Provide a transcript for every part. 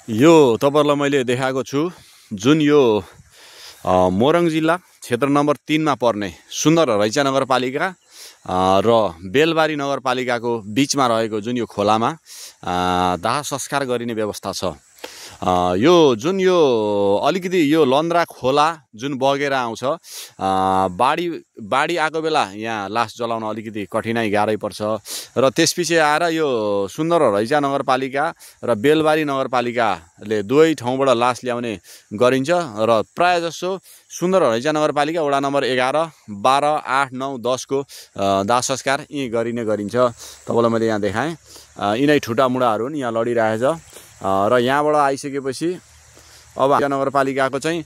यो तपाईहरुलाई मैले देखाएको छु जुन यो मोरङ जिल्ला क्षेत्र नम्बर 3 मा पर्ने सुन्दर रैचा नगरपालिका र बेलबारी नगरपालिकाको बीचमा रहेको जुन यो खोलामा दाह संस्कार गरिने व्यवस्था छ। यो जुन यो अलिकति यो लन्द्रा खोला जुन बगेर आउँछ, बाढी आएको बेला यहाँ लास जलाउन अलिकति कठिनाई गाह्रै पर्छ र त्यसपछि आएर यो सुन्दर रैचा नगरपालिका र बेलबारी नगरपालिकाले दुवै ठाउँबाट लास ल्याउने गरिन्छ र प्राय जसो सुन्दर रैचा नगरपालिका वडा नम्बर 11, 12, 8, 9, 10 को दाह संस्कार यी गरिने गरिन्छ। तपाईलाई मैले यहाँ देखाएँ, यिनै ठुटा मुडाहरू यहाँ लडिरहेछ र यहाँबाट आइसकेपछि अब नगरपालिकाको चाहिँ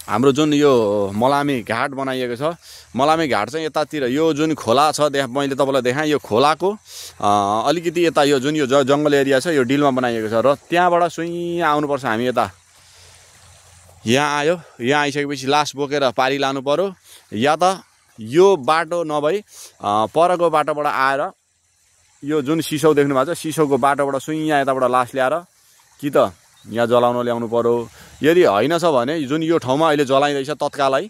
हाम्रो जुन यो मलामी घाट बनाइएको छ, मलामी घाट चाहिँ यतातिर यो जुन खोला छ मैले तपाईलाई देखाएँ, यो खोलाको अलिकति यता यो जुन यो जंगल एरिया छ यो डिलमा बनाइएको छ र त्यहाँबाट सुई आउनुपर्छ। हामी यता यहाँ आयो, यहाँ आइसकेपछि लास बोकेर पारी लानु पर्यो, या त यो बाटो नभई परको बाटोबाट आएर यो जुन सिसौ देख्नु भएको छ सिसौको बाटोबाट सुइया यताबाट लास ल्याएर कि त यहाँ जलाउन ल्याउनु पर्यो। यदि होइन छ भने जुन यो ठाउँमा अहिले जलाइँदैछ तत्कालै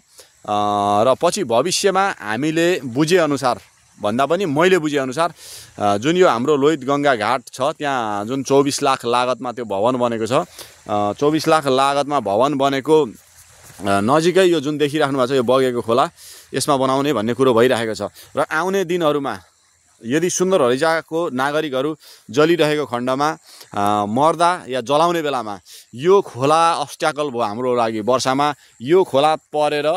र पछि भविष्यमा हामीले बुझे अनुसार भन्दा पनि मैले बुझे अनुसार जुन यो हाम्रो लोहित गंगा घाट छ त्यहाँ जुन 24 लाख लागतमा त्यो भवन बनेको छ, 24 लाख लागतमा भवन बनेको नजिकै यो जुन देखिराख्नु भएको छ यो बगेको खोला यसमा बनाउने भन्ने कुरो भइरहेको छ र आउने दिनहरुमा यदि सुन्दर रैचाको नागरिकहरू जलिरहेको खण्डमा मर्दा या जलाउने बेलामा यो खोला अब्स्ट्याकल भयो हाम्रो लागि। वर्षामा यो खोला परेर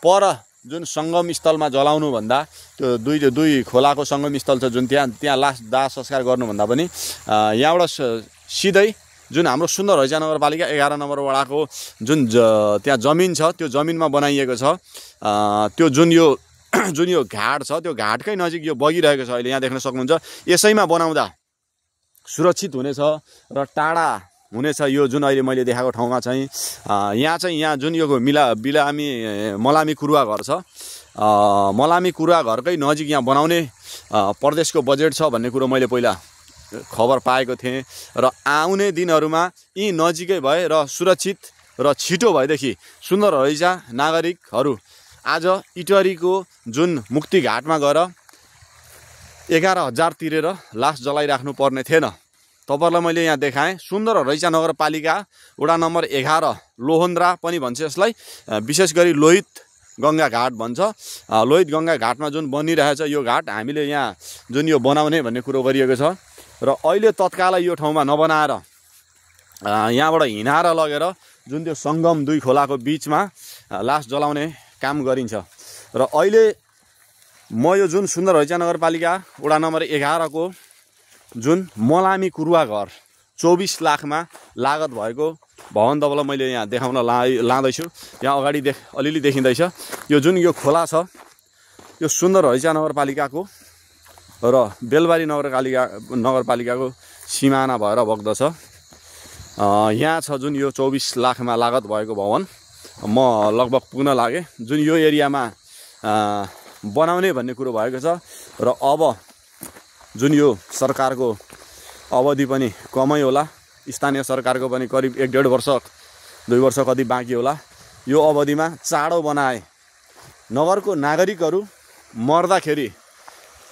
पर जुन संगम स्थलमा जलाउनु भन्दा त्यो दुई खोलाको संगम स्थल छ जुन त्यहाँ लास दाह संस्कार गर्नु भन्दा पनि यहाँबाट सिधै जुन हाम्रो सुन्दर रैचा नगरपालिका 11 नम्बर वडाको जुन त्यहाँ जमिन छ त्यो जमिनमा बनाइएको छ। त्यो जुन यो घाट छ त्यो घाटकै नजिक यो बगिरहेको छ, अहिले यहाँ देख्न सक्नुहुन्छ। यसैमा बनाउँदा सुरक्षित हुनेछ र टाढा हुनेछ। यो जुन अहिले मैले देखाएको ठाउँमा चाहिँ यहाँ जुन यो मलामी कुरुवा घर छ, मलामी कुरुवा घरकै नजिक यहाँ बनाउने प्रदेशको बजेट छ भन्ने कुरो मैले पहिला खबर पाएको थिएँ र आउने दिनहरुमा यी नजिकै भए र सुरक्षित र छिटो भएदेखि सुन्दर रैचा नागरिकहरू आज इटरीको जुन मुक्ति घाटमा गएर 11,000 तिरेर लास जलाइराख्नु पर्ने थिएन। तपाईहरुलाई मैले यहाँ देखाएँ सुन्दर रैचा नगरपालिका वडा नम्बर 11 लोहन्द्रा पनि भन्छ यसलाई, विशेष गरी लोहित गंगा घाट भन्छ। लोहित गंगा घाटमा जुन बनिरहेछ यो घाट हामीले यहाँ जुन यो बनाउने भन्ने कुरो गरिएको छ र अहिले तत्कालै यो ठाउँमा नबनाएर यहाँबाट हिँडाएर लगेर जुन त्यो संगम दुई खोलाको बीचमा लास जलाउने काम गरिन्छ। र अहिले म यो जुन सुन्दर रैचा नगरपालिका वडा नम्बर 11 को जुन मलामी कुरुवा घर 24 लाखमा लागत भएको भवन तपाईलाई मैले यहाँ देखाउन लाँदैछु। यहाँ अगाडि अलिअलि देखिँदैछ यो जुन यो खोला छ यो सुन्दर रैचा नगरपालिकाको र बेलबारी नगरपालिकाको सिमाना भएर बग्दछ। यहाँ छ जुन यो 24 लाखमा लागत भएको भवन, म लगभग पुग्न लागे। जुन यो एरियामा बनाउने भन्ने कुरो भएको छ र अब जुन यो सरकारको अवधि पनि कमै होला, स्थानीय सरकारको पनि करिब 1.5 वर्ष 2 वर्ष कति बाँकी होला। यो अवधिमा चाँडो बनाए नगरको नागरिकहरू मर्दाखेरि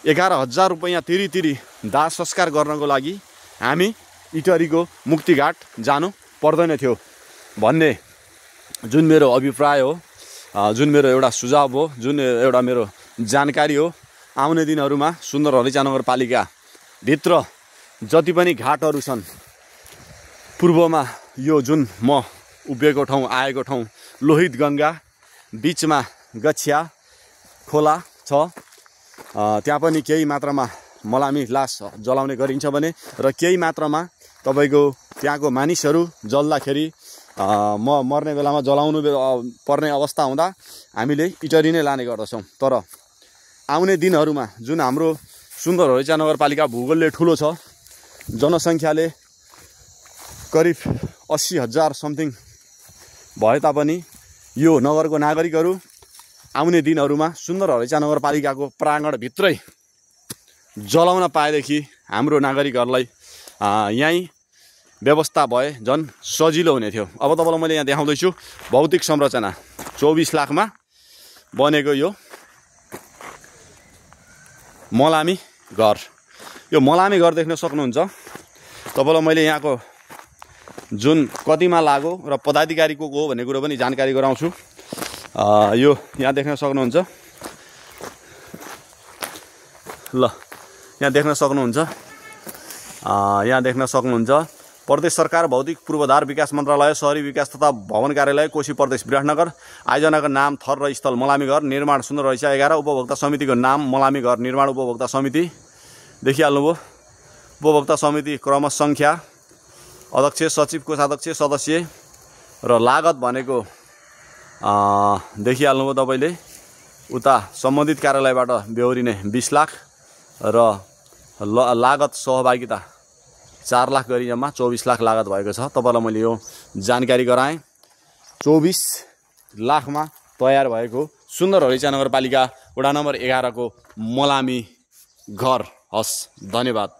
11,000 रुपैयाँ तिरी दाह संस्कार गर्नको लागि हामी इटरीको मुक्ति घाट जानु पर्दैन थियो भन्ने जुन मेरो अभिप्राय हो, जुन मेरो एउटा सुझाव हो, जुन एउटा मेरो जानकारी हो। आउने दिनहरुमा सुन्दर रैचा नगरपालिका भित्र जति पनि घाटहरू छन्, पूर्वमा यो जुन म उभिएको ठाउँ आएको ठाउँ लोहित गंगा बीचमा गछिया खोला छ, त्यहाँ पनि केही मात्रामा मलामी लास जलाउने गरिन्छ भने र केही मात्रामा तपाईको त्यहाँको मानिसहरू जल्दाखेरि मर्ने बेलामा जलाउनु पर्ने अवस्था हुँदा हामीले इटरी नै लाने गर्दछौँ। तर आउने दिनहरुमा जुन हाम्रो सुन्दर रैचा नगरपालिका भूगोलले ठुलो छ, जनसङ्ख्याले करिब 80,000 समथिङ भए तापनि यो नगरको नागरिकहरू आउने दिनहरुमा सुन्दर रैचा नगरपालिकाको प्राङ्गण भित्रै जलाउन पाएदेखि हाम्रो नागरिकहरूलाई यही व्यवस्था भए झन् सजिलो हुने थियो। अब तपाईँलाई मैले यहाँ देखाउँदैछु भौतिक संरचना 24 लाखमा बनेको यो मलामी घर। यो मलामी घर देख्न सक्नुहुन्छ। तपाईँलाई मैले यहाँको जुन कतिमा लाग्यो र पदाधिकारी को हो भन्ने कुरो पनि जानकारी गराउँछु। यो यहाँ देख्न सक्नुहुन्छ। ल यहाँ देख्न सक्नुहुन्छ प्रदेश सरकार भौतिक पूर्वाधार विकास मन्त्रालय शहरी विकास तथा भवन कार्यालय कोशी प्रदेश विराटनगर। आयोजनाको नाम थर र स्थल मलामी घर। निर्माण सुन्दर रहेछ 11। उपभोक्ता समितिको नाम मलामी घर निर्माण उपभोक्ता समिति। देखिहाल्नुभयो उपभोक्ता समिति क्रम सङ्ख्या अध्यक्ष सचिव कोषाध्यक्ष सदस्य र लागत भनेको देखिहाल्नुभयो तपाईँले उता सम्बन्धित कार्यालयबाट बेहोरिने 20 लाख र लागत सहभागिता 4 लाख गरी जम्मा 24 लाख लागत भएको छ। तपाईँलाई मैले यो जानकारी गराएँ। 24 लाखमा तयार भएको सुन्दर हरिचा नगरपालिका वडा नम्बर 11 को मलामी घर। हस्, धन्यवाद।